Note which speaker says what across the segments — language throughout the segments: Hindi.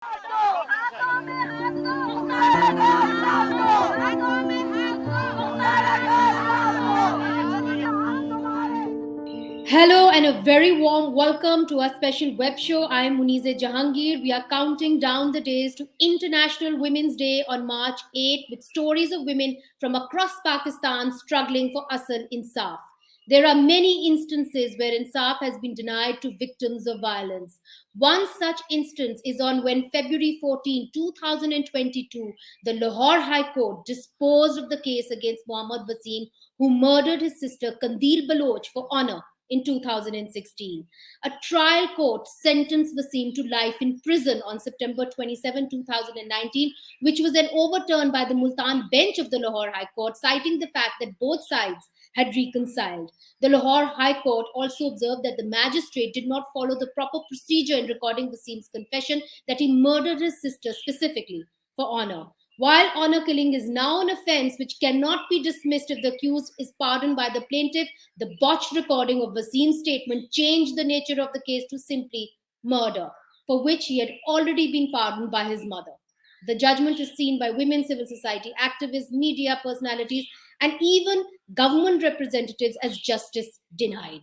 Speaker 1: Hello and a very warm welcome to our special web show. I am Munize Jahangir. We are counting down the days to International Women's Day on March 8 with stories of women from across Pakistan struggling for asal insaf. There are many instances where insaf has been denied to victims of violence. One such instance is on when February 14, 2022, the Lahore High Court disposed of the case against Mohammad Wasim, who murdered his sister Kandil Baloch for honor in 2016. A trial court sentenced Wasim to life in prison on September 27, 2019, which was then overturned by the Multan bench of the Lahore High Court, citing the fact that both sides had reconciled. The Lahore High Court also observed that the magistrate did not follow the proper procedure in recording Wasim's confession that he murdered his sister specifically for honor. While honor killing is now an offense which cannot be dismissed if the accused is pardoned by the plaintiff, the botched recording of Wasim's statement changed the nature of the case to simply murder, for which he had already been pardoned by his mother. The judgment is seen by women, civil society activists, media personalities, and even government representatives as justice denied,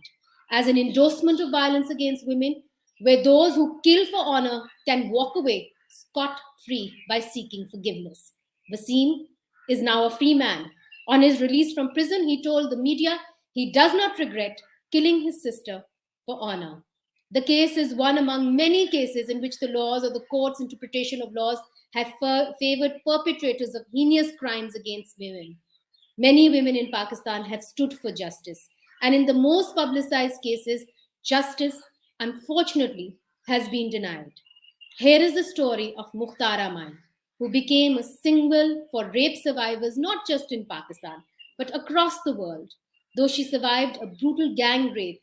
Speaker 1: as an endorsement of violence against women, where those who kill for honor can walk away scot free by seeking forgiveness. Wasim is now a free man. On his release from prison, he told the media he does not regret killing his sister for honor. The case is one among many cases in which the laws or the court's interpretation of laws have favored perpetrators of heinous crimes against women. Many women in Pakistan have stood for justice, and in the most publicized cases, justice, unfortunately, has been denied. Here is the story of Mukhtara Mai, who became a symbol for rape survivors not just in Pakistan, but across the world. Though she survived a brutal gang rape,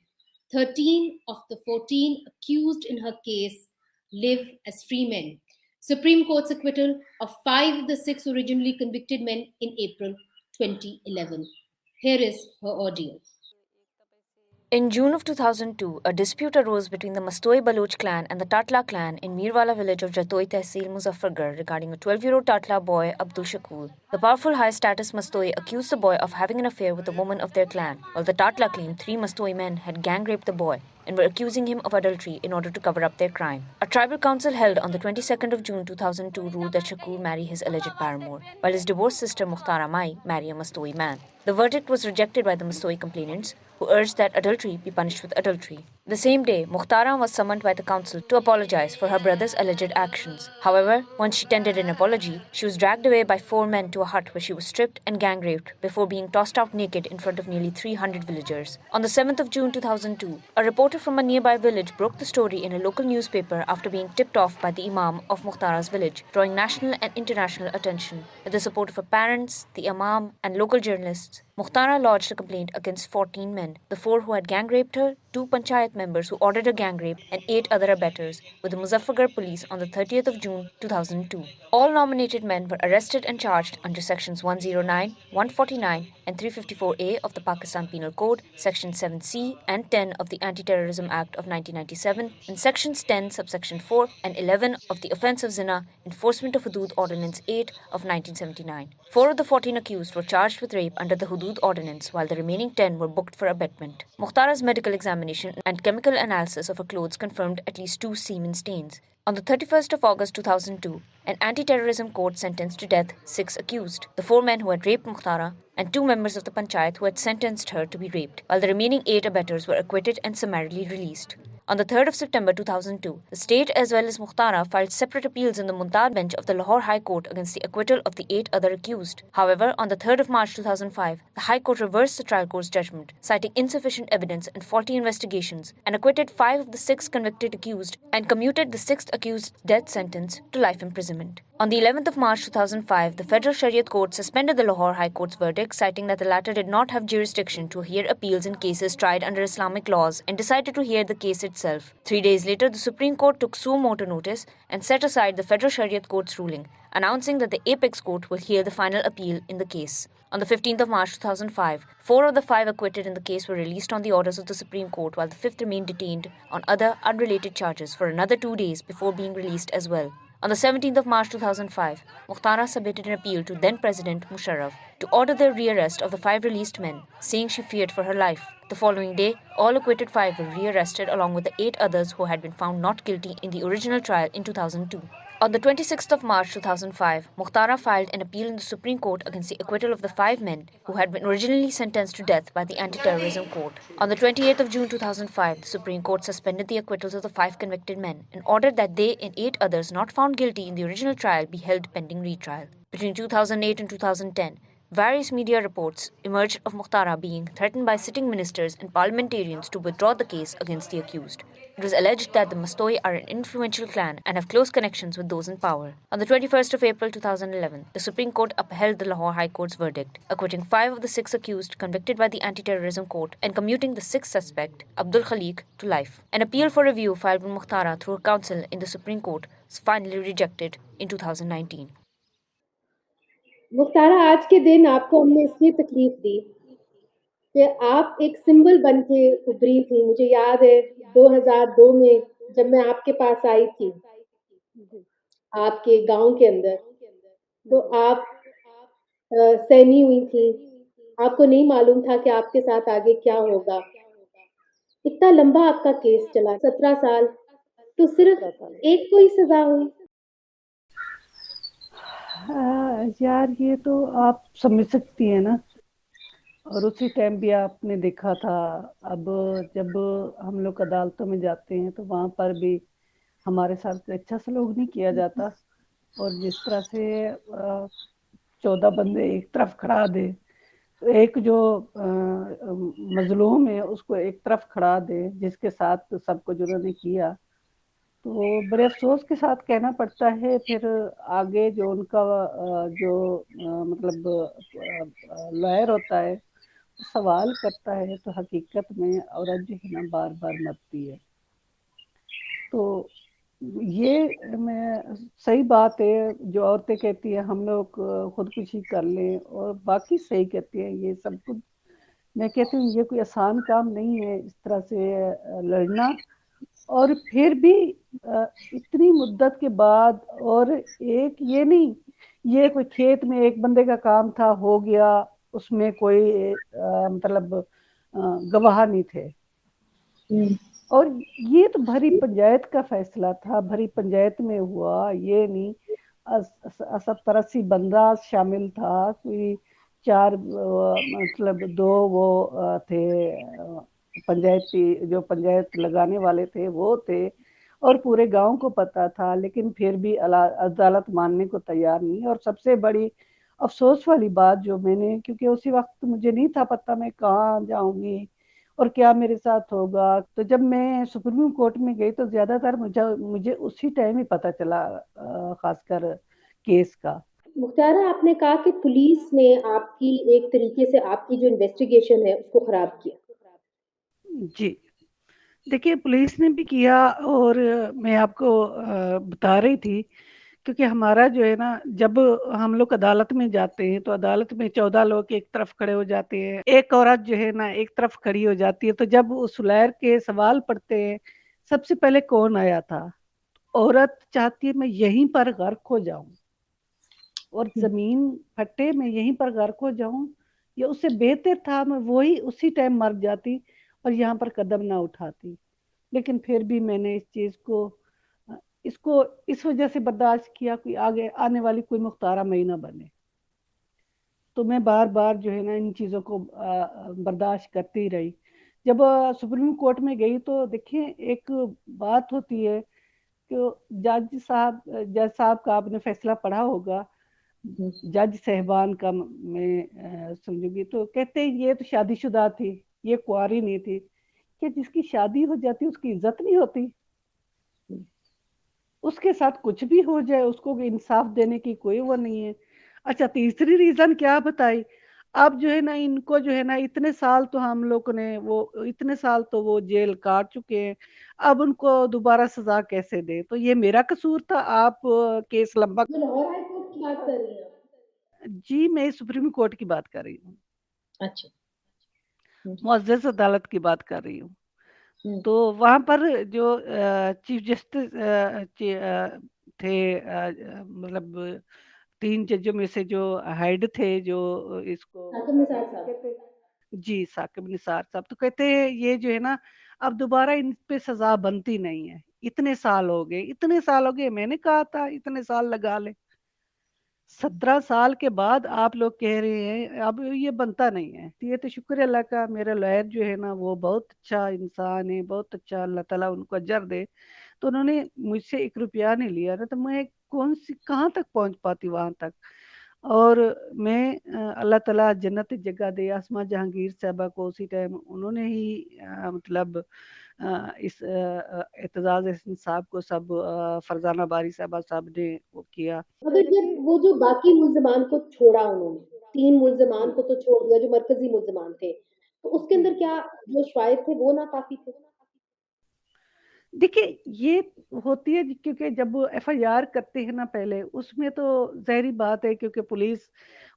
Speaker 1: 13 of the 14 accused in her case live as free men. Supreme Court's acquittal of 5 of the 6 originally convicted men in April 2011. Here is her ordeal.
Speaker 2: In June of 2002, a dispute arose between the Mastoi Baloch clan and the Tatla clan in Mirwala village of Jatoi Tehsil, Muzaffargarh regarding a 12-year-old Tatla boy, Abdul Shakur. The powerful high-status Mastoi accused the boy of having an affair with a woman of their clan, while the Tatla claimed 3 Mastoi men had gang-raped the boy and were accusing him of adultery in order to cover up their crime. A tribal council held on the 22nd of June 2002 ruled that Shakur marry his alleged paramour, while his divorced sister Mukhtara Mai marry a Mastoi man. The verdict was rejected by the Mastoi complainants, who urged that adultery be punished with adultery. The same day, Mukhtara was summoned by the council to apologize for her brother's alleged actions. However, once she tendered an apology, she was dragged away by 4 men to a hut where she was stripped and gang-raped before being tossed out naked in front of nearly 300 villagers. On the 7th of June 2002, a reporter from a nearby village broke the story in a local newspaper after being tipped off by the Imam of Mukhtara's village, drawing national and international attention. With the support of her parents, the Imam, and local journalists, Mukhtara lodged a complaint against 14 men, the 4 who had gang-raped her, 2 panchayat members who ordered a gang rape, and 8 other abettors, with the Muzaffargarh police on the 30th of June 2002. All nominated men were arrested and charged under sections 109, 149, and 354A of the Pakistan Penal Code, section 7C and 10 of the Anti-Terrorism Act of 1997, and sections 10, subsection 4 and 11 of the Offence of Zina, Enforcement of Hudud Ordinance 8 of 1979. 4 of the 14 accused were charged with rape under the Hudud Ordinance, while the remaining 10 were booked for abetment. Mukhtara's medical examination and chemical analysis of her clothes confirmed at least 2 semen stains. On the 31st of August 2002, an anti-terrorism court sentenced to death 6 accused, the 4 men who had raped Mukhtara and 2 members of the panchayat who had sentenced her to be raped, while the remaining 8 abettors were acquitted and summarily released. On the 3rd of September 2002, the state as well as Mukhtara filed separate appeals in the Muntar bench of the Lahore High Court against the acquittal of the 8 other accused. However, on the 3rd of March 2005, the High Court reversed the trial court's judgment, citing insufficient evidence and faulty investigations, and acquitted 5 of the 6 convicted accused and commuted the 6th accused's death sentence to life imprisonment. On the 11th of March 2005, the Federal Shariat Court suspended the Lahore High Court's verdict, citing that the latter did not have jurisdiction to hear appeals in cases tried under Islamic laws and decided to hear the case itself. 3 days later, the Supreme Court took suo motu notice and set aside the Federal Shariat Court's ruling, announcing that the Apex Court will hear the final appeal in the case. On the 15th of March 2005, 4 of the 5 acquitted in the case were released on the orders of the Supreme Court, while the 5th remained detained on other unrelated charges for another 2 days before being released as well. On the 17th of March 2005, Mukhtara submitted an appeal to then President Musharraf to order the rearrest of the 5 released men, saying she feared for her life. The following day, all acquitted 5 were rearrested along with the 8 others who had been found not guilty in the original trial in 2002. On the 26th of March 2005, Mukhtara filed an appeal in the Supreme Court against the acquittal of the 5 men who had been originally sentenced to death by the Anti-Terrorism Court. On the 28th of June 2005, the Supreme Court suspended the acquittals of the 5 convicted men and ordered that they and 8 others not found guilty in the original trial be held pending retrial. Between 2008 and 2010, various media reports emerged of Mukhtara being threatened by sitting ministers and parliamentarians to withdraw the case against the accused. It was alleged that the Mastoi are an influential clan and have close connections with those in power. On the 21st of April 2011, the Supreme Court upheld the Lahore High Court's verdict, acquitting 5 of the 6 accused convicted by the Anti-Terrorism Court and commuting the 6th suspect, Abdul Khaliq, to life. An appeal for review filed by Mukhtara through her counsel in the Supreme Court was finally rejected in 2019.
Speaker 1: Mukhtara, आज के दिन आपको हमने इसलिए तकलीफ दी कि आप एक सिंबल बन के उभरी थी। मुझे याद है 2002 में जब मैं आपके पास आई थी आपके गांव के अंदर, तो आप सहमी हुई थी। आपको नहीं मालूम था कि आपके साथ आगे क्या होगा। इतना लंबा आपका केस चला, 17 साल, तो सिर्फ एक को ही सजा हुई।
Speaker 3: यार ये तो आप समझ सकती हैं ना, और उसी टाइम भी आपने देखा था। अब जब हम लोग अदालतों में जाते हैं तो वहाँ पर भी हमारे साथ अच्छा सलूक नहीं किया जाता, और जिस तरह से 14 बंदे एक तरफ खड़ा दे, तो एक जो मजलूम है उसको एक तरफ खड़ा दे, जिसके साथ सबको जिन्होंने किया, तो बड़े अफसोस के साथ कहना पड़ता है। फिर आगे जो उनका मतलब लॉयर होता है सवाल करता है, तो हकीकत में औरत जो है ना बार बार मरती है। तो ये मैं सही बात है जो औरतें कहती है हम लोग खुदकुशी कर लें, और बाकी सही कहती है। ये सब कुछ मैं कहती हूँ ये कोई आसान काम नहीं है इस तरह से लड़ना, और फिर भी इतनी मुद्दत के बाद, और एक ये नहीं, ये कोई खेत में एक बंदे का काम था हो गया, उसमें कोई मतलब गवाह नहीं थे, और ये तो भरी पंचायत का फैसला था, भरी पंचायत में हुआ। ये नहीं 70-80 बंदा शामिल था, कोई 4 मतलब 2 वो थे पंचायती, जो पंचायत लगाने वाले थे वो थे, और पूरे गांव को पता था, लेकिन फिर भी अदालत मानने को तैयार नहीं। और सबसे बड़ी अफसोस वाली बात जो मैंने, क्योंकि उसी वक्त मुझे नहीं था पता मैं कहाँ जाऊंगी और क्या मेरे साथ होगा, तो जब मैं सुप्रीम कोर्ट में गई तो ज्यादातर मुझे उसी टाइम ही पता चला, खासकर केस का।
Speaker 1: मुख्तारा, आपने कहा कि पुलिस ने आपकी एक तरीके से आपकी जो इन्वेस्टिगेशन है उसको खराब किया।
Speaker 3: जी देखिए, पुलिस ने भी किया, और मैं आपको बता रही थी, क्योंकि हमारा जो है ना, जब हम लोग अदालत में जाते हैं तो अदालत में 14 लोग एक तरफ खड़े हो जाते हैं, एक औरत जो है ना एक तरफ खड़ी हो जाती है। तो जब उस लॉयर के सवाल पढ़ते हैं, सबसे पहले कौन आया था, औरत चाहती है मैं यहीं पर गर्क हो जाऊं, और जमीन फटे मैं यहीं पर गर्क हो जाऊं, या उससे बेहतर था मैं वही उसी टाइम मर जाती और यहाँ पर कदम ना उठाती। लेकिन फिर भी मैंने इस चीज को इसको इस वजह से बर्दाश्त किया कि आगे आने वाली कोई मुख्तारा मई ना बने। तो मैं बार बार जो है ना इन चीजों को बर्दाश्त करती रही। जब सुप्रीम कोर्ट में गई तो देखिए एक बात होती है कि जज साहब का आपने फैसला पढ़ा होगा, जज साहबान का मैं समझूंगी, तो कहते हैं ये तो शादीशुदा थी, ये कुंवारी नहीं थी। कि जिसकी शादी हो जाती उसकी इज्जत नहीं होती, उसके साथ कुछ भी हो जाए उसको इंसाफ देने की कोई वो नहीं है। अच्छा, तीसरी रीजन क्या बताई, अब जो है ना इनको जो है ना इतने साल तो हम लोग ने वो इतने साल तो वो जेल काट चुके हैं, अब उनको दोबारा सजा कैसे दे। तो ये मेरा कसूर था, आप केस लंबा।
Speaker 1: लाहौर हाई कोर्ट की बात कर रही हैं?
Speaker 3: जी मैं सुप्रीम कोर्ट की बात कर रही हूँ,
Speaker 1: अच्छा,
Speaker 3: मुअज़्ज़ज़ अदालत की बात कर रही हूँ। तो वहां पर जो चीफ जस्टिस थे, मतलब 3 जजों में से जो हेड थे, जो इसको
Speaker 1: साकिब
Speaker 3: कर रहे
Speaker 1: निसार
Speaker 3: थे,
Speaker 1: साहब।
Speaker 3: कहते जी साकिब निसार साहब, तो कहते ये जो है ना, अब दोबारा इन पे सजा बनती नहीं है, इतने साल हो गए, इतने साल हो गए, मैंने कहा था इतने साल लगा ले, 17 साल के बाद आप लोग कह रहे हैं अब ये बनता नहीं है। तो ये तो शुक्र है अल्लाह का, मेरा लॉयर जो है ना वो बहुत अच्छा इंसान है, बहुत अच्छा, अल्लाह ताला उनको अजर दे। तो उन्होंने मुझसे 1 रुपया नहीं लिया ना, तो मैं कौन सी कहाँ तक पहुंच पाती वहां तक। और मैं अल्लाह ताला जन्नत जगह दे आसमा जहांगीर साहबा को, उसी टाइम उन्होंने ही मतलब इस एतजाज एहसन साहब को सब फरजाना बारी साहबा साहब ने वो किया।
Speaker 1: मगर जब
Speaker 3: देखिए
Speaker 1: वो जो बाकी मुल्जमान को छोड़ा उन्होंने, 3 मुल्जमान
Speaker 3: जी
Speaker 1: को तो छोड़ दिया जो मरकजी मुल्जमान थे, तो उसके
Speaker 3: जी
Speaker 1: अंदर क्या जो शायद थे वो नाकाफी थे?
Speaker 3: देखिए ये होती है क्योंकि जब एफआईआर करते हैं ना पहले, उसमें तो ज़ाहिरी बात है क्योंकि पुलिस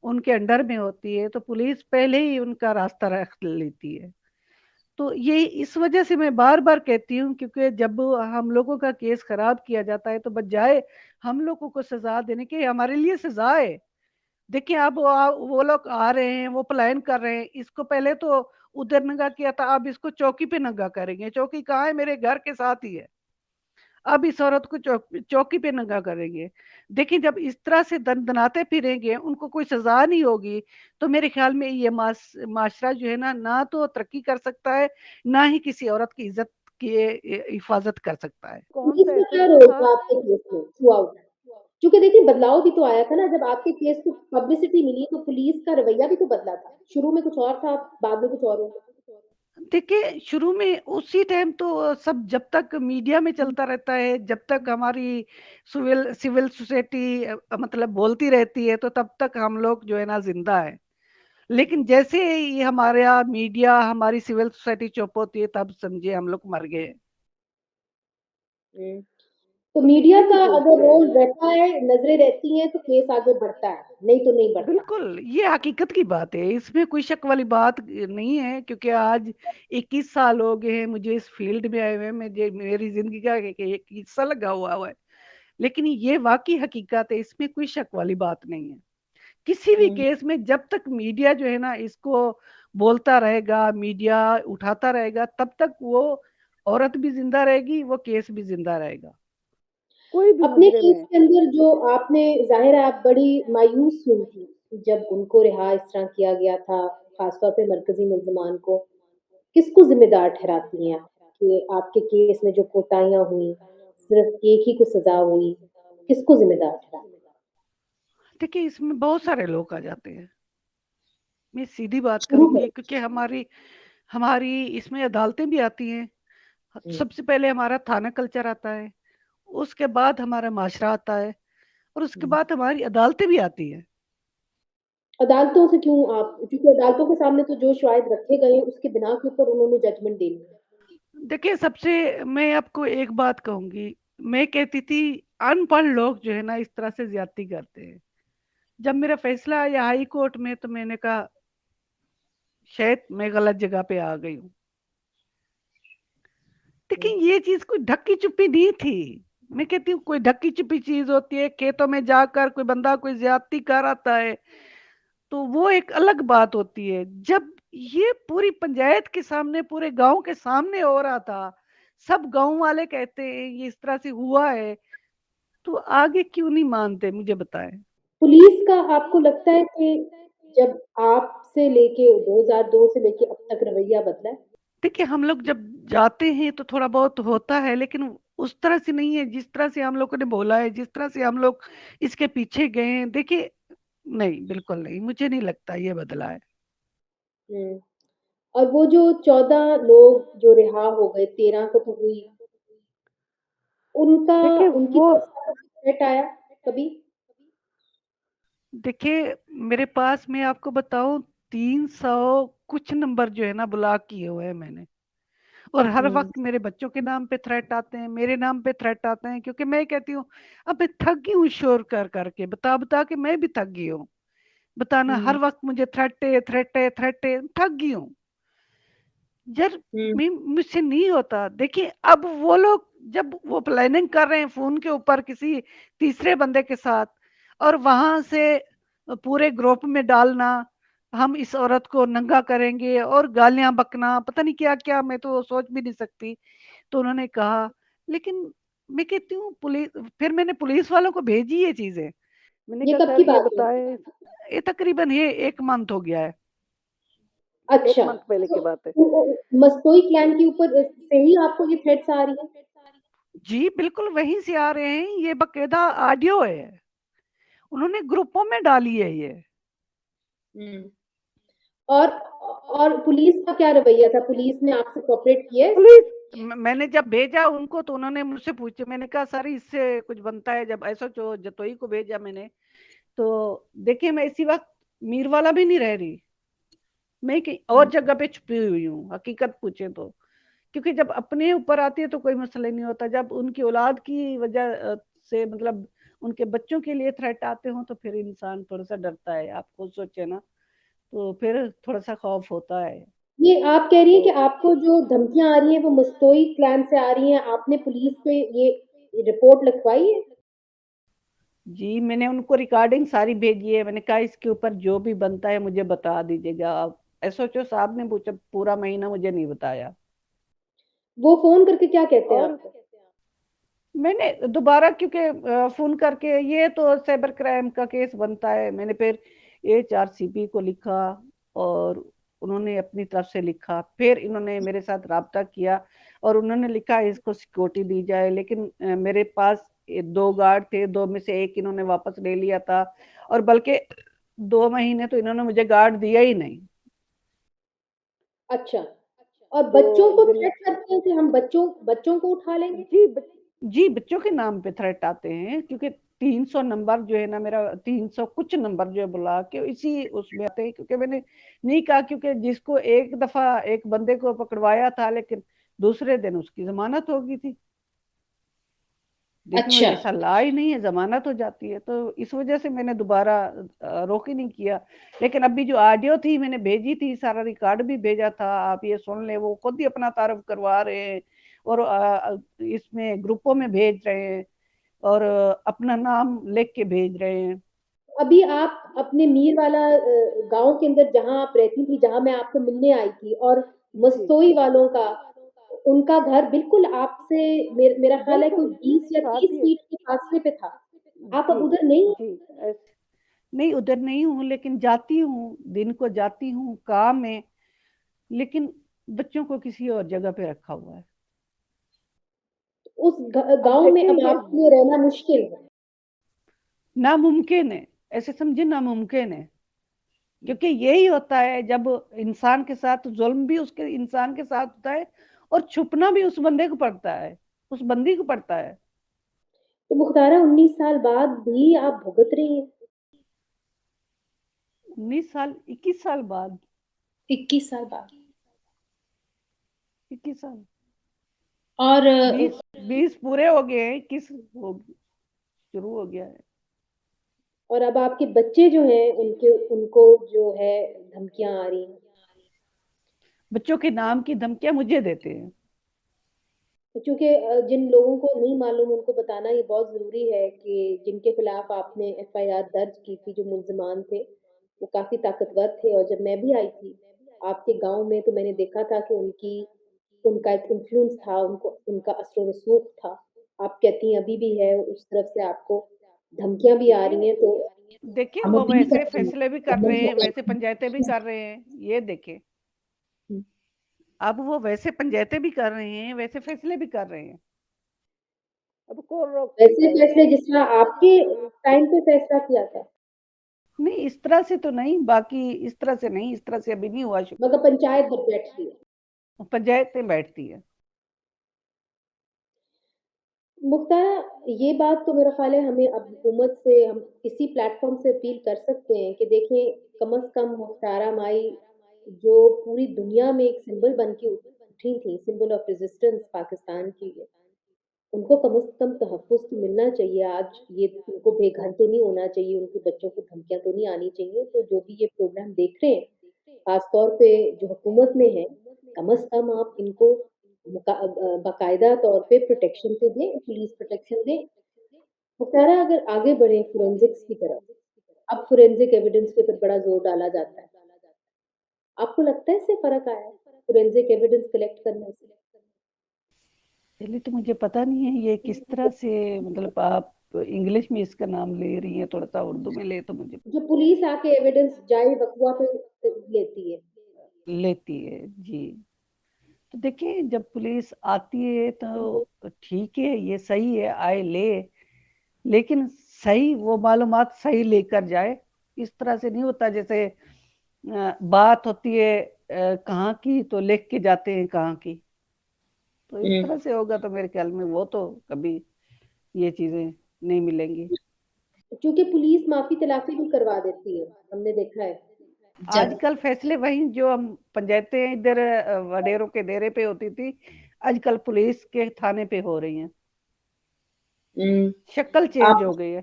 Speaker 3: उनके अंडर में होती है, तो पुलिस पहले ही उनका रास्ता रख लेती है। तो ये इस वजह से मैं बार बार कहती हूँ, क्योंकि जब हम लोगों का केस खराब किया जाता है तो बजाय हम लोगों को सजा देने के, हमारे लिए सजा है। देखिए अब वो लोग आ रहे हैं, वो पलायन कर रहे हैं, इसको पहले तो उधर नंगा किया था, अब इसको चौकी पे नंगा करेंगे। चौकी कहाँ है? मेरे घर के साथ ही है। अब इस औरत को चौकी पे नंगा करेंगे। देखिए जब इस तरह से दनाते फिरेंगे, उनको कोई सजा नहीं होगी, तो मेरे ख्याल में ये माशरा जो है ना, ना तो तरक्की कर सकता है, ना ही किसी औरत की इज्जत की हिफाजत कर सकता है। कौन
Speaker 1: पुलिस
Speaker 3: सा
Speaker 1: का
Speaker 3: ऐसा
Speaker 1: क्या
Speaker 3: दिन
Speaker 1: रोल
Speaker 3: था?
Speaker 1: था आपके केस में थ्रू आउट? क्योंकि देखिए बदलाव भी तो आया था ना, जब आपके केस को पब्लिसिटी मिली तो पुलिस का रवैया भी तो बदला था। शुरू में कुछ और था, बाद में कुछ और हो
Speaker 3: देखिए शुरू में उसी टाइम तो सब, जब तक मीडिया में चलता रहता है, जब तक हमारी सिविल सिविल सोसाइटी मतलब बोलती रहती है, तो तब तक हम लोग जो है ना जिंदा है। लेकिन जैसे ये हमारे यहाँ मीडिया, हमारी सिविल सोसाइटी चुप होती है, तब समझिए हम लोग मर गए।
Speaker 1: गया। तो
Speaker 3: तो
Speaker 1: मीडिया
Speaker 3: ये भी
Speaker 1: का
Speaker 3: बोलते
Speaker 1: अगर
Speaker 3: हैं।
Speaker 1: रोल रहता है, नजरें रहती हैं तो केस आगे बढ़ता है, नहीं तो नहीं बढ़ता।
Speaker 3: बिल्कुल ये हकीकत की बात है, इसमें कोई शक वाली बात नहीं है, क्योंकि आज 21 साल हो गए हैं मुझे इस फील्ड में आए हुए, मुझे मेरी जिंदगी का एक हिस्सा लगा हुआ है। लेकिन ये वाकई हकीकत है, इसमें कोई शक वाली बात नहीं है। किसी भी
Speaker 1: हम्म।
Speaker 3: केस में जब तक मीडिया जो है ना इसको बोलता रहेगा, मीडिया उठाता रहेगा, तब तक वो औरत भी जिंदा रहेगी, वो केस भी जिंदा रहेगा, कोई भी
Speaker 1: अपने
Speaker 3: मुजरे
Speaker 1: केस
Speaker 3: में।
Speaker 1: के अंदर जो आपने, जाहिर है आप बड़ी मायूस हुई थी जब उनको रिहा इस तरह किया गया था, खासतौर पे मरकजी मुल्जमान को। किसको जिम्मेदार ठहराती हैं आप कि आपके केस में जो कोताहियां हुई, सिर्फ एक ही को सजा हुई, किसको जिम्मेदार ठहराती
Speaker 3: देखिए इसमें बहुत सारे लोग आ जाते हैं, मैं सीधी बात
Speaker 1: शुरू
Speaker 3: करूंगी,
Speaker 1: करें?
Speaker 3: क्योंकि हमारी हमारी इसमें अदालतें भी आती हैं।
Speaker 1: हम्म।
Speaker 3: सबसे पहले हमारा थाना कल्चर आता है, उसके बाद हमारा माशरा आता है, और उसके
Speaker 1: हम्म।
Speaker 3: बाद हमारी अदालतें भी आती हैं।
Speaker 1: अदालतों से क्यों आप, क्योंकि अदालतों के सामने तो जो शायद रखे गए उसके बिना के ऊपर उन्होंने जजमेंट देनी है।
Speaker 3: देखिए सबसे, मैं आपको एक बात कहूंगी, मैं कहती थी अनपढ़ लोग जो है ना इस तरह से ज्यादती करते हैं। जब मेरा फैसला आया हाई कोर्ट में, तो मैंने कहा शायद मैं गलत जगह पे आ गई हूँ। लेकिन ये चीज कोई ढक्की चुप्पी नहीं थी। मैं कहती हूँ कोई ढक्की चुप्पी चीज होती है, खेतों में जाकर कोई बंदा कोई ज्यादती कर आता है, तो वो एक अलग बात होती है। जब ये पूरी पंचायत के सामने, पूरे गांव के सामने हो रहा था, सब गांव वाले कहते हैं ये इस तरह से हुआ है, तो आगे क्यों नहीं मानते, मुझे बताएं।
Speaker 1: पुलिस का आपको लगता है कि जब आपसे लेके 2002 से लेके अब तक रवैया बदला है?
Speaker 3: देखिए हम लोग जब जाते हैं तो थोड़ा बहुत होता है, लेकिन उस तरह से नहीं है जिस तरह से हम लोगों ने बोला है, जिस तरह से हम लोग इसके पीछे गए हैं। देखिए नहीं, बिल्कुल नहीं, मुझे नहीं लगता ये बदला है।
Speaker 1: हम्म। और वो जो 14 लोग जो रिहा हो गए, 13 को तो हुई, उनका,
Speaker 3: देखिए
Speaker 1: उनकी
Speaker 3: वो
Speaker 1: तरफ से थ्रेट आया कभी?
Speaker 3: देखिए मेरे पास, मैं आपको बताऊं, 300 कुछ नंबर जो है ना ब्लॉक किए हुए हैं मैंने। और हर
Speaker 1: हम्म।
Speaker 3: वक्त मेरे बच्चों के नाम पे थ्रेट आते हैं, मेरे नाम पे थ्रेट आते हैं, क्योंकि मैं कहती हूँ अब मैं थक गई हूँ शोर कर करके, बता बता के मैं भी थक गई हूँ। बताना हर
Speaker 1: हम्म।
Speaker 3: वक्त मुझे थ्रेट है, थ्रेट है, थ्रेट है, थक गई हूँ। यार
Speaker 1: हम्म।
Speaker 3: मुझसे नहीं होता। देखिए अब वो लोग जब वो प्लानिंग कर रहे हैं फोन के ऊपर किसी तीसरे बंदे के साथ, और वहां से पूरे ग्रुप में डालना, हम इस औरत को नंगा करेंगे और गालियां बकना, पता नहीं क्या क्या, मैं तो सोच भी नहीं सकती। तो उन्होंने कहा, लेकिन मैं कहती हूँ पुलिस, फिर मैंने पुलिस वालों को भेजी ये चीजें। मैंने
Speaker 1: ये
Speaker 3: कहा
Speaker 1: कब
Speaker 3: सर
Speaker 1: की
Speaker 3: ये
Speaker 1: बात है?
Speaker 3: बताए, ये तकरीबन ये 1 मंथ हो गया है, एक
Speaker 1: अच्छा।
Speaker 3: मंथ पहले
Speaker 1: तो
Speaker 3: की बात है।
Speaker 1: मस्तोई क्लैन के ऊपर से ही आपको ये थ्रेट्स आ रही है?
Speaker 3: जी बिल्कुल वहीं से आ रहे हैं, ये बकायदा ऑडियो है, उन्होंने ग्रुपों में डाली है ये।
Speaker 1: हम्म। और पुलिस का क्या रवैया था? पुलिस ने आपसे कोऑपरेट किया है इसमें?
Speaker 3: पुलिस, मैंने जब भेजा उनको तो उन्होंने मुझसे पूछे, मैंने कहा सर इससे कुछ बनता है, जब ऐसा जो जतोई को भेजा मैंने, तो देखिए मैं इसी वक्त मीरवाला भी नहीं रह रही, मैं कहीं और जगह पे छुपी हुई हूँ हकीकत पूछे तो। क्योंकि जब अपने ऊपर आती है तो कोई मसला नहीं होता, जब उनकी औलाद की वजह से, मतलब उनके बच्चों के लिए थ्रेट आते हो, तो फिर इंसान थोड़ा सा डरता है, आप खुद सोचे ना, तो फिर थोड़ा सा खौफ होता है।
Speaker 1: ये आप कह रही हैं कि
Speaker 3: तो
Speaker 1: आपको जो धमकियां आ रही हैं वो मस्तोई क्लैन से आ रही हैं, आपने पुलिस पे ये रिपोर्ट लिखवाई है?
Speaker 3: जी मैंने उनको रिकॉर्डिंग सारी भेजी है, मैंने कहा इसके ऊपर जो भी बनता है मुझे बता दीजिएगा आप। एसओचओ साहब ने पूछा, पूरा महीना मुझे नहीं बताया।
Speaker 1: वो फोन करके क्या कहते हैं
Speaker 3: और
Speaker 1: आपको?
Speaker 3: मैंने दोबारा, क्योंकि फोन करके, ये तो साइबर क्राइम का केस बनता है, मैंने फिर एचआरसीपी को लिखा, और उन्होंने अपनी तरफ से लिखा, फिर इन्होंने मेरे साथ राब्ता किया, और उन्होंने लिखा इसको सिक्योरिटी दी जाए, लेकिन मेरे पास 2 गार्ड थे, 2 में से एक इन्होंने वापस ले लिया था, और बल्कि 2 महीने तो इन्होंने मुझे गार्ड दिया ही नहीं।
Speaker 1: अच्छा। और
Speaker 3: तो
Speaker 1: बच्चों को
Speaker 3: दिल
Speaker 1: थ्रेट करते हैं कि हम बच्चों को उठा लेंगे?
Speaker 3: जी जी बच्चों के नाम पे थ्रेट आते हैं, क्योंकि 300 नंबर जो है ना, मेरा 300 कुछ नंबर जो है बुला के इसी उसमें आते हैं, क्योंकि मैंने नहीं कहा, क्योंकि जिसको एक दफा एक बंदे को पकड़वाया था, लेकिन दूसरे दिन उसकी जमानत हो गई थी। देश में
Speaker 1: अच्छा।
Speaker 3: ऐसा लॉ ही नहीं है, जमानत हो जाती है, तो इस वजह से मैंने दोबारा रोक ही नहीं किया। लेकिन अभी जो ऑडियो थी मैंने भेजी थी, सारा रिकॉर्ड भी भेजा था, आप ये सुन ले, वो खुद ही अपना तारफ करवा रहे हैं, और इसमें ग्रुपों में भेज रहे हैं, और अपना नाम लिख के भेज रहे हैं।
Speaker 1: अभी आप अपने मीर वाला गांव के अंदर जहां आप रहती थी, जहां मैं आपको मिलने आई थी, और
Speaker 3: जी
Speaker 1: मस्तोई वालों का, उनका घर बिल्कुल आपसे मेरा ख्याल है कोई
Speaker 3: बिल्कुल
Speaker 1: 20 या
Speaker 3: साथ
Speaker 1: 30
Speaker 3: ही है।
Speaker 1: फीट के फासले पे था। आप अब
Speaker 3: जी
Speaker 1: उधर नहीं हैं?
Speaker 3: जी नहीं उधर नहीं हूँ, लेकिन जाती हूँ, दिन को जाती हूँ काम में, लेकिन बच्चों को किसी और जगह पे रखा हुआ है।
Speaker 1: उस
Speaker 3: अब
Speaker 1: गांव में
Speaker 3: देखिए
Speaker 1: अब
Speaker 3: ये
Speaker 1: आपके लिए रहना मुश्किल है?
Speaker 3: नामुमकिन है, ऐसे समझे, नामुमकिन है, क्योंकि यही होता है जब इंसान के साथ जुल्म भी उसके इंसान के साथ होता है, और छुपना भी उस बंदे को पड़ता है, उस बंदी को पड़ता है।
Speaker 1: तो मुख्तारा 19 साल बाद भी आप भुगत रही हैं?
Speaker 3: 19 साल, 21 साल बाद,
Speaker 1: 21 साल बाद।
Speaker 3: 21 साल,
Speaker 1: और
Speaker 3: 20 पूरे हो गए हैं, 21 शुरू हो गया है।
Speaker 1: अब आपके बच्चे जो हैं उनके उनको जो है धमकियां आ रही हैं?
Speaker 3: बच्चों के नाम की धमकियां मुझे देते हैं।
Speaker 1: क्योंकि जिन लोगों को नहीं मालूम उनको बताना ये बहुत ज़रूरी है कि जिनके खिलाफ आपने एफआईआर दर्ज की थी, जो मुल्जिमान थे, वो काफ़ी ताकतवर थे। और जब मैं भी आई थी आपके गांव में, तो मैंने देखा था कि उनका एक इन्फ्लुएंस था, उनको उनका असर रसूख था। आप कहती हैं अभी भी है, उस तरफ से आपको धमकियां भी आ
Speaker 3: देखिए
Speaker 1: रही हैं, तो
Speaker 3: देखिए
Speaker 1: हम
Speaker 3: वो
Speaker 1: अपील
Speaker 3: वैसे
Speaker 1: करते हैं
Speaker 3: फैसले भी कर रहे हैं, वैसे
Speaker 1: गवर्नमेंट
Speaker 3: पंचायतें भी
Speaker 1: को।
Speaker 3: कर रहे हैं, ये देखे, अब वो वैसे पंचायतें भी कर रहे हैं, वैसे फैसले भी कर रहे हैं, अब कौन रोक सकता
Speaker 1: वैसे
Speaker 3: है
Speaker 1: फैसले
Speaker 3: उसको।
Speaker 1: जिस तरह आपके टाइम पे फैसला किया था,
Speaker 3: नहीं इस तरह से तो नहीं, बाकी इस तरह से नहीं, इस तरह से अभी नहीं हुआ
Speaker 1: मगर पंचायत जब बैठती है।
Speaker 3: पंचायतें बैठती है।
Speaker 1: मुख्तारा, ये बात तो मेरा ख्याल है हमें अब हुकूमत से, हम इसी प्लेटफॉर्म से अपील कर सकते हैं कि देखें, कम अज कम मुख्तारा माई जो पूरी दुनिया में एक सिंबल बन के उठी थी, सिंबल ऑफ रेजिस्टेंस पाकिस्तान की, उनको कम से कम तहफ़्फ़ुज़ तो मिलना चाहिए। आज ये उनको बेघर तो नहीं होना चाहिए, उनके बच्चों को धमकियाँ तो नहीं आनी चाहिए। तो जो भी ये प्रोग्राम देख रहे हैं, खासतौर पे जो हुकूमत में है, कम से कम आप इनको बाकायदा तौर पे प्रोटेक्शन तो दें, पुलिस प्रोटेक्शन दें। मुख्तारा अगर आगे बढ़े फोरेंसिक्स की तरफ, अब फोरेंसिक एविडेंस के ऊपर बड़ा जोर डाला जाता है। आपको लगता है इससे फ़र्क आया है, फोरेंसिक एविडेंस कलेक्ट करने से?
Speaker 3: पहले तो मुझे पता नहीं है ये किस तरह से, मतलब आप इंग्लिश में इसका नाम ले रही हैं, थोड़ा-सा उर्दू में ले तो मुझे
Speaker 1: जो पुलिस आके एविडेंस जाए वक़्वा पे लेती है।
Speaker 3: लेती है। जी। तो देखिए जब पुलिस आती है तो ठीक है, ये सही है, आए ले, लेकिन सही वो मालूमात सही लेकर जाए। इस तरह से नहीं होता जैसे बात होती है कहाँ की तो लिख के जाते हैं कहाँ की। तो इस तरह से होगा तो मेरे ख्याल में वो तो कभी ये चीजें नहीं मिलेंगी।
Speaker 1: क्योंकि पुलिस माफ़ी-तलाफ़ी भी करवा देती है, हमने देखा है।
Speaker 3: आजकल फैसले वही जो हम पंचायतें इधर वडेरों के डेरे पे होती थी, आजकल पुलिस के थाने पे हो रही हैं। शक्ल चेंज
Speaker 1: आप
Speaker 3: हो गई है।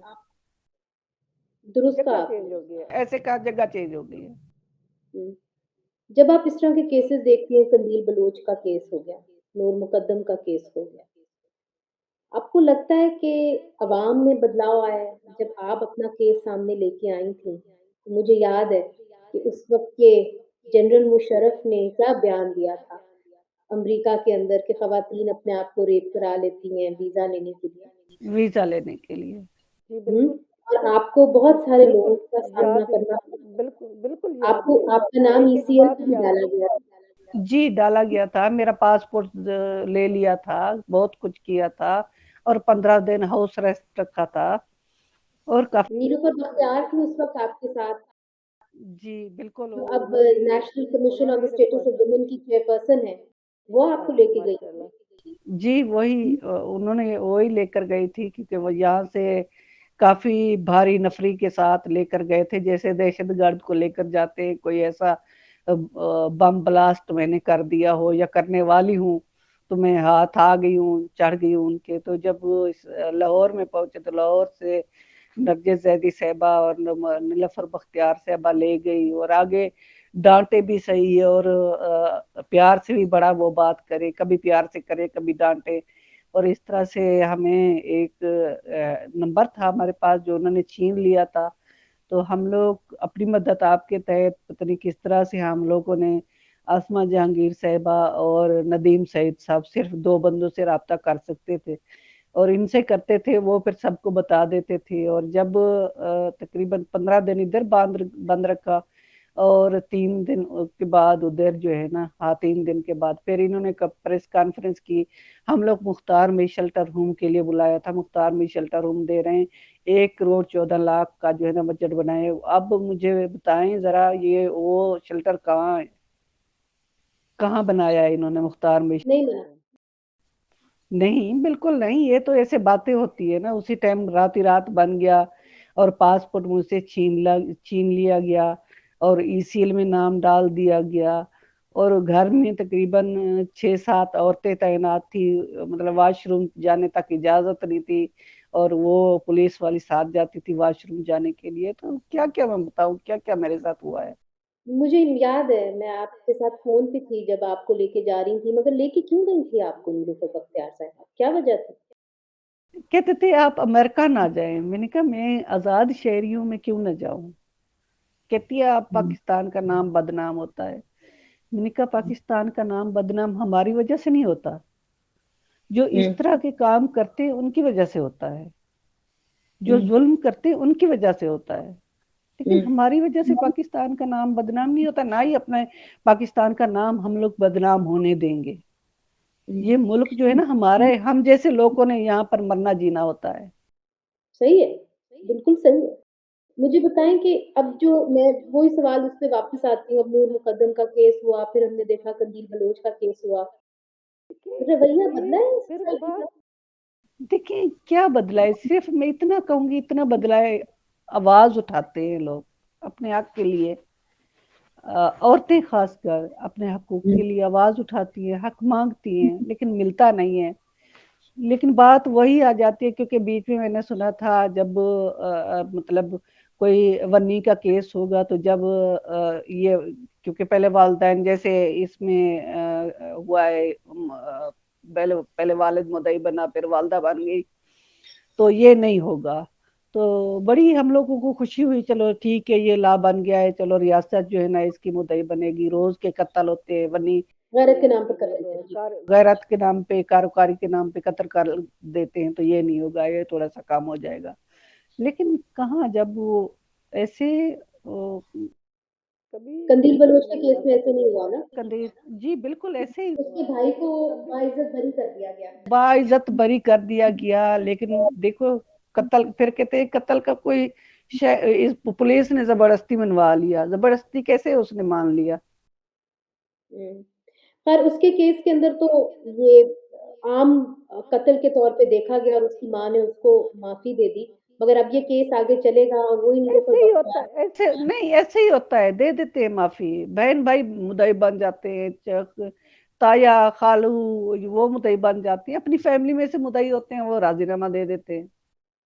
Speaker 1: दुरुस्त कहा
Speaker 3: जगह
Speaker 1: आपने।
Speaker 3: चेंज हो गई है, ऐसे कहा जगह चेंज हो गई है।
Speaker 1: हुँ। जब आप इस तरह के केसेस देखती हैं, कंदील बलूच का केस हो गया, नूर मुकद्दम का केस हो गया, आपको लगता है कि अवाम में बदलाव आया है? जब आप अपना केस सामने लेके आई थीं, तो मुझे याद है कि उस वक़्त के जनरल मुशर्रफ ने क्या बयान दिया था, अमेरिका के अंदर कि ख़वातीन अपने आप को रेप करा लेती हैं वीज़ा लेने के लिए।
Speaker 3: वीजा लेने के लिए। जी
Speaker 1: हुँ?
Speaker 3: बिल्कुल।
Speaker 1: और आपको बहुत सारे लोगों
Speaker 3: बिल्कुल
Speaker 1: का सामना
Speaker 3: याद है।
Speaker 1: करना पड़ा।
Speaker 3: बिल्कुल, बिल्कुल याद
Speaker 1: आपको
Speaker 3: है।
Speaker 1: आपका नाम
Speaker 3: एक-एक
Speaker 1: ईसीएल
Speaker 3: बात
Speaker 1: पे भी
Speaker 3: याद
Speaker 1: डाला
Speaker 3: है।
Speaker 1: गया था।
Speaker 3: जी, डाला गया था। मेरा पासपोर्ट ले लिया था, बहुत कुछ किया था और 15 दिन हाउस अरेस्ट रखा था और काफ़ी
Speaker 1: नीलूफर बख्तियार थी उस वक़्त आपके साथ,
Speaker 3: जी, बिल्कुल
Speaker 1: जो अब
Speaker 3: उन्होंने
Speaker 1: नेशनल कमीशन ऑन द
Speaker 3: उन्होंने
Speaker 1: स्टेटस
Speaker 3: रिक्वेस्ट
Speaker 1: ऑफ वुमेन की चेयरपर्सन हैं, वो आपको लेके गई थी।
Speaker 3: माशाल्लाह। जी, वही उन्होंने वही लेकर गई थी क्योंकि वो यहाँ से काफ़ी भारी नफ़री के साथ लेकर गए थे, जैसे दहशतगर्द को लेकर जाते हैं, कोई ऐसा बम ब्लास्ट मैंने कर दिया हो या करने वाली हूँ, तो मैं हाथ आ गई हूँ, चढ़ गई हूँ उनके। तो जब वो इस लाहौर में पहुँचे तो लाहौर से नरगिस ज़ैदी साहिबा और नीलूफर बख्तियार साहिबा ले गई और आगे डाँटे भी सही और प्यार से भी बड़ा वो बात करे, कभी प्यार से करे, कभी डाँटे। और इस तरह से हमें एक नंबर था हमारे पास जो उन्होंने छीन लिया था। तो हम लोग अपनी मदद आपके तहत पता नहीं किस तरह से हम लोगों ने आसमा जहांगीर साहिबा और नदीम सईद साहब सिर्फ 2 बंदों से राब्ता कर सकते थे और इनसे करते थे, वो फिर सबको बता देते थे। और जब तकरीबन 15 दिन इधर बंद रखा और 3 दिन के बाद उधर जो है ना, हाँ 3 दिन के बाद फिर इन्होंने प्रेस कॉन्फ्रेंस की। हम लोग मुख्तार में शेल्टर होम के लिए बुलाया था, मुख्तार में शेल्टर होम दे रहे हैं, 1 करोड़ 14 लाख का जो है ना बजट बनाए। अब मुझे बताएं जरा ये वो शेल्टर कहाँ है, कहाँ बनाया है इन्होंने मुख्तार में
Speaker 1: नहीं बना।
Speaker 3: शेल्टर? नहीं, बिल्कुल नहीं, ये तो ऐसे बातें होती है ना। उसी टाइम रात ही रात बन गया और पासपोर्ट मुझसे छीन लिया गया और ईसीएल में नाम डाल दिया गया और घर में तकरीबन 6-7 औरतें तैनात थी, मतलब वॉशरूम जाने तक इजाज़त नहीं थी और वो पुलिस वाली साथ जाती थी वॉशरूम जाने के लिए। तो क्या-क्या मैं बताऊँ, क्या-क्या मेरे साथ हुआ है।
Speaker 1: मुझे याद है मैं आपके साथ फ़ोन पे थी जब आपको लेके जा रही थी, मगर लेके क्यों गई थी आपको नीलूफर बख्तियार साहिबा? क्या वजह थी?
Speaker 3: कहते थे आप अमेरिका ना जाएँ, मैंने कहा मैं आज़ाद शहरी हूँ, मैं क्यों ना जाऊँ? कहती है आप पाकिस्तान का नाम बदनाम होता है। मैंने कहा पाकिस्तान का नाम बदनाम हमारी वजह से नहीं होता, जो इस तरह के काम करते हैं उनकी वजह से होता है, जो जुल्म करते हैं उनकी वजह से होता है। लेकिन हमारी वजह से पाकिस्तान का नाम बदनाम नहीं होता, ना ही अपने पाकिस्तान का नाम हम लोग बदनाम होने देंगे। ये मुल्क जो है ना हमारा है, हम जैसे लोगों ने यहाँ पर मरना जीना होता है।
Speaker 1: सही है, बिल्कुल सही है। मुझे बताएँ कि अब जो मैं वही सवाल उस पे वापस आती हूँ, अब नूर मुकद्दम का केस हुआ, फिर हमने देखा कंदील बलोच का केस हुआ। रवैया बदला है
Speaker 3: फिर
Speaker 1: सोसाइटी
Speaker 3: बात
Speaker 1: का?
Speaker 3: देखिए क्या बदला है, सिर्फ मैं इतना कहूंगी, इतना बदला है, आवाज उठाते हैं लोग अपने हक के लिए। औरतें खासकर अपने हकूक के लिए आवाज उठाती हैं, हक मांगती हैं, लेकिन मिलता नहीं है। लेकिन बात वही आ जाती है क्योंकि बीच में मैंने सुना था जब मतलब कोई वन्नी का केस होगा तो जब ये क्योंकि पहले वालिदैन जैसे इसमें हुआ है, पहले पहले वालिद मुदई बना फिर वालदा बन गई, तो ये नहीं होगा। तो बड़ी हम लोगों को खुशी हुई, चलो ठीक है ये ला बन गया है, चलो रियासत जो है ना इसकी मुदई बनेगी। रोज के कत्ल होते हैं, वनी
Speaker 1: गैरत के नाम पर कर देते हैं जी।
Speaker 3: गैरत के नाम पे, कारोकारी के नाम पे कत्ल कर देते हैं, तो ये नहीं होगा, ये थोड़ा सा काम हो जाएगा। लेकिन कहाँ, जब वो ऐसे कभी
Speaker 1: कंदील बलोच के
Speaker 3: नहीं
Speaker 1: केस
Speaker 3: जा
Speaker 1: में ऐसे नहीं
Speaker 3: सकते।
Speaker 1: हुआ ना,
Speaker 3: कंदे जी बिल्कुल ऐसे ही
Speaker 1: उसके
Speaker 3: हुआ।
Speaker 1: भाई को
Speaker 3: कभी
Speaker 1: बाइज्जत बरी कर दिया गया।
Speaker 3: बाइज्जत बरी कर दिया गया, लेकिन देखो कत्ल, फिर कहते हैं कत्ल का कोई इस पुलिस ने जबरदस्ती मनवा लिया, जबरदस्ती कैसे उसने मान लिया।
Speaker 1: हम्म। पर उसके केस के अंदर तो ये आम कत्ल के तौर पे देखा गया और उसकी माँ ने उसको माफी दे दी। मगर अब ये केस आगे चलेगा और वही नीलोफर
Speaker 3: ऐसे ही होता
Speaker 1: बख्तियार।
Speaker 3: है, ऐसे नहीं, ऐसे ही होता है, दे देते हैं माफी, बहन भाई मुदई बन जाते हैं, ताया खालू वो मुदई बन जाती है, अपनी फैमिली में से मुदई होते हैं, वो राजीनामा दे देते हैं।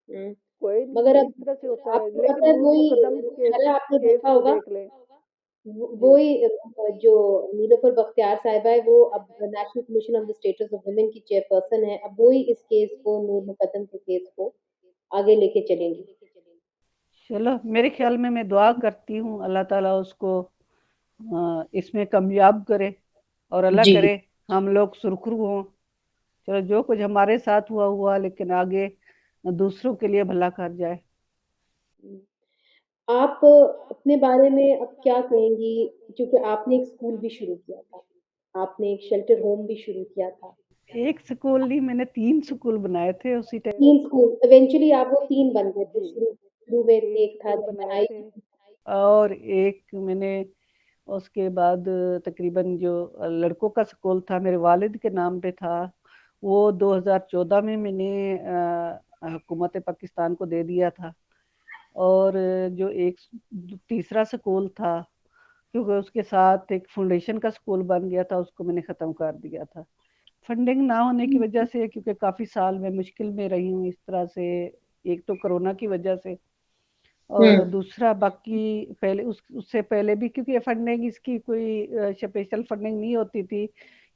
Speaker 1: हम्म।
Speaker 3: कोई
Speaker 1: मगर
Speaker 3: नहीं, इस
Speaker 1: अब
Speaker 3: तरह से होता है,
Speaker 1: आपको
Speaker 3: लेकिन
Speaker 1: पता है
Speaker 3: नूर
Speaker 1: वही
Speaker 3: मुकदम के
Speaker 1: खैर आपने
Speaker 3: केस
Speaker 1: देखा
Speaker 3: को
Speaker 1: होगा,
Speaker 3: देख ले। जी
Speaker 1: वही जो नीलोफर बख्तियार साहिबा है वो अब national commission on the status of women की चेयरपर्सन है। अब वही इस केस को, नूर मुकद्दम के केस को आगे लेके चलेंगी।
Speaker 3: चलो, मेरे ख्याल में मैं दुआ करती हूँ अल्लाह ताला उसको इसमें कामयाब करे, और अल्लाह
Speaker 1: जी।
Speaker 3: करे हम लोग सुरखरू हों। चलो, जो कुछ हमारे साथ हुआ हुआ, लेकिन आगे दूसरों के लिए भला कर जाए।
Speaker 1: आप अपने बारे में अब क्या कहेंगी, क्योंकि आपने एक स्कूल भी शुरू किया था, आपने एक शेल्टर होम भी शुरू किया था।
Speaker 3: एक स्कूल नहीं, मैंने 3 स्कूल बनाए थे उसी टाइम।
Speaker 1: 3 स्कूल, इवेंचुअली आप वो 3 बन गए थे।
Speaker 3: जी,
Speaker 1: शुरू में
Speaker 3: 3
Speaker 1: एक था
Speaker 3: स्कूल
Speaker 1: जब मैं
Speaker 3: बनाए
Speaker 1: आई
Speaker 3: थे,
Speaker 1: थी।
Speaker 3: और एक मैंने उसके बाद तकरीबन जो लड़कों का स्कूल था मेरे वालिद के नाम पे था, वो 2014 में मैंने हुकूमत पाकिस्तान को दे दिया था। और जो एक तीसरा स्कूल था, क्योंकि उसके साथ एक फाउंडेशन का स्कूल बन गया था, उसको मैंने ख़त्म कर दिया था फंडिंग ना होने की वजह से, क्योंकि काफ़ी साल मैं मुश्किल में रही हूँ इस तरह से। एक तो कोरोना की वजह से, और
Speaker 1: हम्म।
Speaker 3: दूसरा बाकी पहले उससे पहले भी, क्योंकि ये फंडिंग इसकी कोई स्पेशल फंडिंग नहीं होती थी।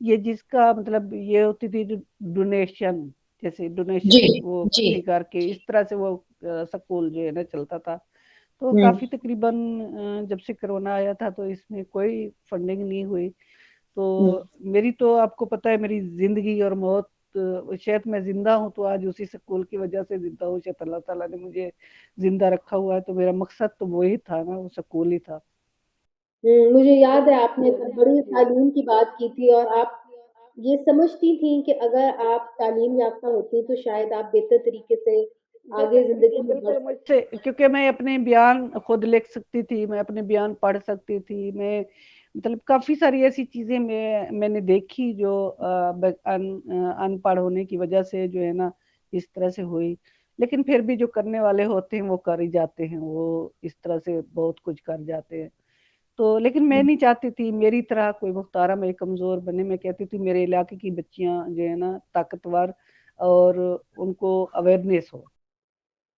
Speaker 3: ये जिसका मतलब ये होती थी डोनेशन, जैसे
Speaker 1: जी।
Speaker 3: डोनेशन वो
Speaker 1: जी।
Speaker 3: इकट्ठी करके इस तरह से वो स्कूल जो है ना चलता था। तो
Speaker 1: हम्म।
Speaker 3: काफ़ी तकरीबन जब से कोरोना आया था तो इसमें कोई फंडिंग नहीं हुई।
Speaker 1: हम्म।
Speaker 3: तो मेरी तो आपको पता है मेरी जिंदगी और मौत, शायद मैं जिंदा हूँ तो आज उसी स्कूल की वजह से जिंदा हूँ, शायद अल्लाह ताला ने मुझे जिंदा रखा हुआ है, तो मेरा मकसद तो वही था ना, वो स्कूल ही था।
Speaker 1: मुझे याद है
Speaker 3: बड़ी
Speaker 1: आपने
Speaker 3: मुश्किल,
Speaker 1: तब बड़ी
Speaker 3: जी
Speaker 1: तालीम की बात की थी और आप ये समझती थी कि अगर आप तालीम याफ्ता होती तो शायद आप बेहतर तरीके से आगे
Speaker 3: जी
Speaker 1: जिंदगी में बढ़
Speaker 3: बिल्कुल,
Speaker 1: सकती।
Speaker 3: मुझसे, क्योंकि मैं अपने बयान खुद लिख सकती थी, मैं अपने बयान पढ़ सकती थी, मैं मतलब काफ़ी सारी ऐसी चीज़ें मैंने देखी जो अनपढ़ होने की वजह से जो है ना इस तरह से हुई। लेकिन फिर भी जो करने वाले होते हैं वो कर ही जाते हैं, वो इस तरह से बहुत कुछ कर जाते हैं। तो लेकिन मैं नहीं चाहती थी मेरी तरह कोई मुख्तारा में कमज़ोर बने, मैं कहती थी मेरे इलाके की बच्चियां जो है ना ताकतवर, और उनको अवेयरनेस हो।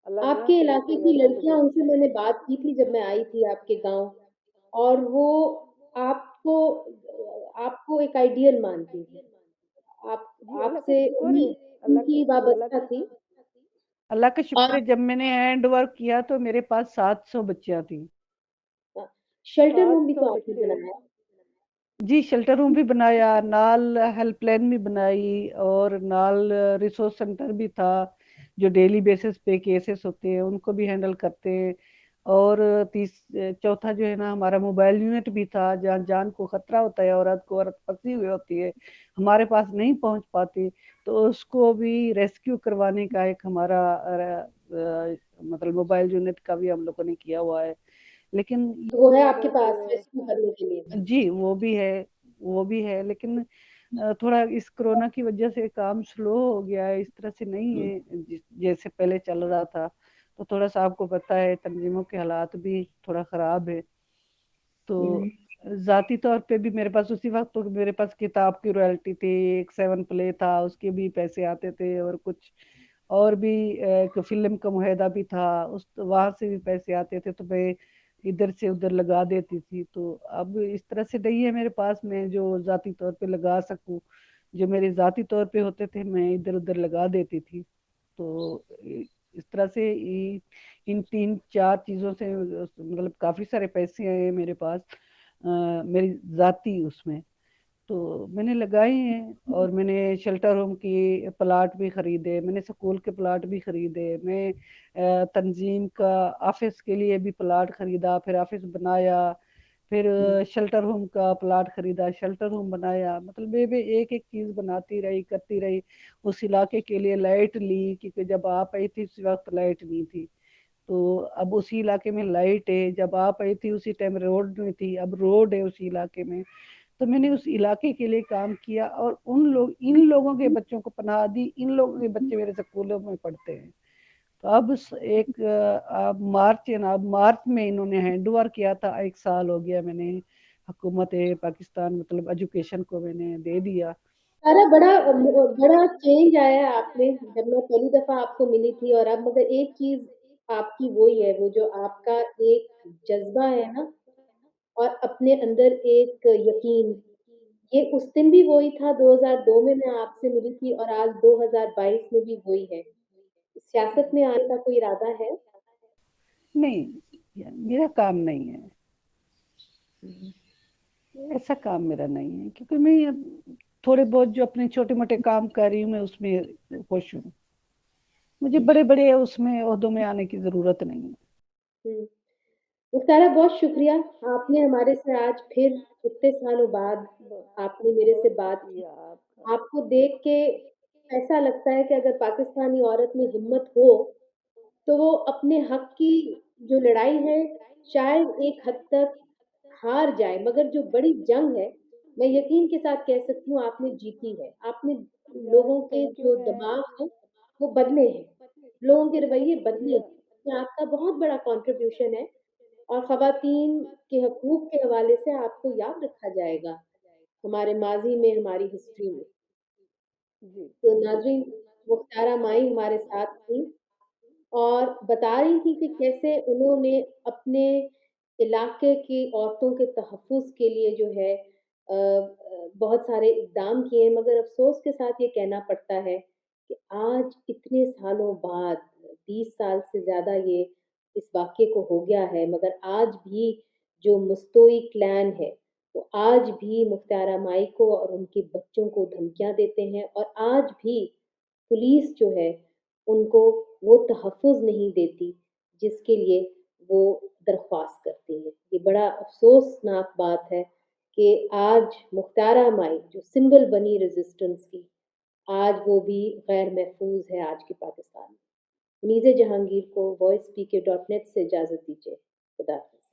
Speaker 3: अल्लाह ना
Speaker 1: आपके
Speaker 3: करे
Speaker 1: इलाके
Speaker 3: कोई
Speaker 1: की
Speaker 3: ऐसा
Speaker 1: लड़कियां,
Speaker 3: गुजर।
Speaker 1: उनसे मैंने बात की थी जब मैं आई थी आपके गांव, और वो आपको आपको एक आइडियल मानती थी। आप
Speaker 3: जी अल्लाह का
Speaker 1: आपसे
Speaker 3: शुक्र है,
Speaker 1: उन्हीं उनकी वाबस्ता थी।
Speaker 3: अल्लाह का शुक्र
Speaker 1: और
Speaker 3: है, जब मैंने हैंड वर्क किया तो मेरे पास 700 बच्चियां थी।
Speaker 1: शेल्टर होम भी
Speaker 3: 700
Speaker 1: तो आपने
Speaker 3: बच्चे,
Speaker 1: बनाया।
Speaker 3: जी शेल्टर रूम भी बनाया, नाल हेल्पलाइन भी बनाई, और नाल रिसोर्स सेंटर भी था, जो डेली बेसिस पे केसेस होते हैं उनको भी हैंडल करते हैं। और चौथा जो है ना हमारा मोबाइल यूनिट भी था, जहाँ जान को खतरा होता है, औरत फंसी हुई होती है, हमारे पास नहीं पहुंच पाती, तो उसको भी रेस्क्यू करवाने का एक हमारा मतलब मोबाइल यूनिट का भी हम लोगों ने किया हुआ है। लेकिन
Speaker 1: तो
Speaker 3: ये
Speaker 1: वो है
Speaker 3: जो
Speaker 1: आपके
Speaker 3: है
Speaker 1: पास
Speaker 3: फिर,
Speaker 1: रेस्क्यू करने के लिए।
Speaker 3: जी वो भी है, वो भी है, लेकिन थोड़ा इस कोरोना की वजह से काम स्लो हो गया है, इस तरह से नहीं है जैसे पहले चल रहा था। तो थोड़ा सा आपको पता है तंजीमों के हालात भी थोड़ा खराब है। तो
Speaker 1: हम्म।
Speaker 3: जाती तौर पे भी मेरे पास उसी वक्त तो मेरे पास किताब की रॉयल्टी थी, एक 7 प्ले था उसके भी पैसे आते थे, और कुछ और भी एक फिल्म का मुहिदा भी था, उस वहां से भी पैसे आते थे। तो मैं इधर से उधर लगा देती थी। तो अब इस तरह से नहीं है मेरे पास मैं जो जाती तौर पे लगा सकूं। जो मेरे जाती तौर पे होते थे मैं इधर उधर लगा देती थी। तो इस तरह से इन तीन चार चीजों से मतलब काफी सारे पैसे आए मेरे पास, मेरी जाती उसमें। तो मैंने लगाए हैं और मैंने शेल्टर होम की प्लाट भी खरीदे, मैंने स्कूल के प्लाट भी खरीदे, मैं तंजीम का ऑफिस के लिए भी प्लाट खरीदा, फिर ऑफिस बनाया, फिर शेल्टर होम का प्लाट खरीदा, शेल्टर होम बनाया। मतलब मैं एक एक चीज बनाती रही, करती रही। उस इलाके के लिए लाइट ली, क्योंकि जब आप आई थी उस वक्त लाइट नहीं थी। तो अब उसी इलाके में लाइट है, जब आप आई थी उसी टाइम रोड नहीं थी, अब रोड है उसी इलाके में। तो मैंने उस इलाके के लिए काम किया और इन लोगों के बच्चों को पनाह दी। इन लोगों के बच्चे मेरे स्कूलों में पढ़ते हैं। तो अब मार्च है ना, अब मार्च में इन्होंने हैंड ओवर किया था, 1 साल हो गया। मैंने हुकूमत पाकिस्तान मतलब एजुकेशन को मैंने दे दिया।
Speaker 1: सारा बड़ा चेंज आया है आप में जब मैं पहली दफा आपको मिली थी और अब, मगर एक चीज आपकी वही है, वो जो आपका एक जज्बा है ना, और अपने अंदर एक यकीन, ये उस दिन भी वही था 2002 में मैं आपसे मिली थी और आज 2022 में भी वही है। सियासत में आने का कोई इरादा है?
Speaker 3: नहीं, मेरा काम नहीं है, ऐसा काम मेरा नहीं है, क्योंकि मैं अब थोड़े बहुत जो अपने छोटे मोटे काम कर रही हूँ मैं उसमें खुश हूँ। मुझे बड़े बड़े उसमें ओहदों में आने की जरूरत नहीं है।
Speaker 1: हम्म। मुख्तारा, बहुत शुक्रिया, आपने हमारे से आज फिर इतने सालों बाद आपने मेरे से बात की।
Speaker 3: शुक्रिया आपका।
Speaker 1: आपको देख के ऐसा लगता है कि अगर पाकिस्तानी औरत में हिम्मत हो तो वो अपने हक की जो लड़ाई है, शायद एक हद तक हार जाए, मगर जो बड़ी जंग है, मैं यकीन के साथ कह सकती हूँ आपने जीती है। आपने लोगों के
Speaker 3: थैंक यू।
Speaker 1: जो दबाव है वो बदले हैं, लोगों के रवैये बदले हैं,
Speaker 3: शुक्रिया।
Speaker 1: इसमें आपका बहुत बड़ा कंट्रीब्यूशन है। और खवातीन के हकूक के हवाले से आपको याद रखा जाएगा हमारे माजी में, हमारी हिस्ट्री में।
Speaker 3: जी
Speaker 1: तो
Speaker 3: जी।
Speaker 1: नाज़रीन, मुख्तारा माई हमारे साथ थी और बता रही थी कि कैसे उन्होंने अपने इलाके की औरतों के तहफ़्फ़ुज़ के लिए जो है बहुत सारे इक़दाम किए, मगर अफ़सोस के साथ ये कहना पड़ता है कि आज इतने सालों बाद, 20 साल से ज़्यादा ये इस वाक़ये को हो गया है, मगर आज भी जो मुस्तोई क्लैन है, वो आज भी मुख्तारा माई को और उनके बच्चों को धमकियाँ देते हैं और आज भी पुलिस जो है उनको वो तहफ़्फ़ुज़ नहीं देती जिसके लिए वो दरख्वास्त करती हैं। ये बड़ा अफ़सोसनाक बात है कि आज मुख्तारा माई जो सिंबल बनी रेज़िस्टेंस की, आज वो भी गैर महफ़ूज़ है आज के पाकिस्तान में। मुनीज़ा जहांगीर को वॉइस पीके डॉट नेट से इजाज़त दीजिए। खुदा हाफ़िज़।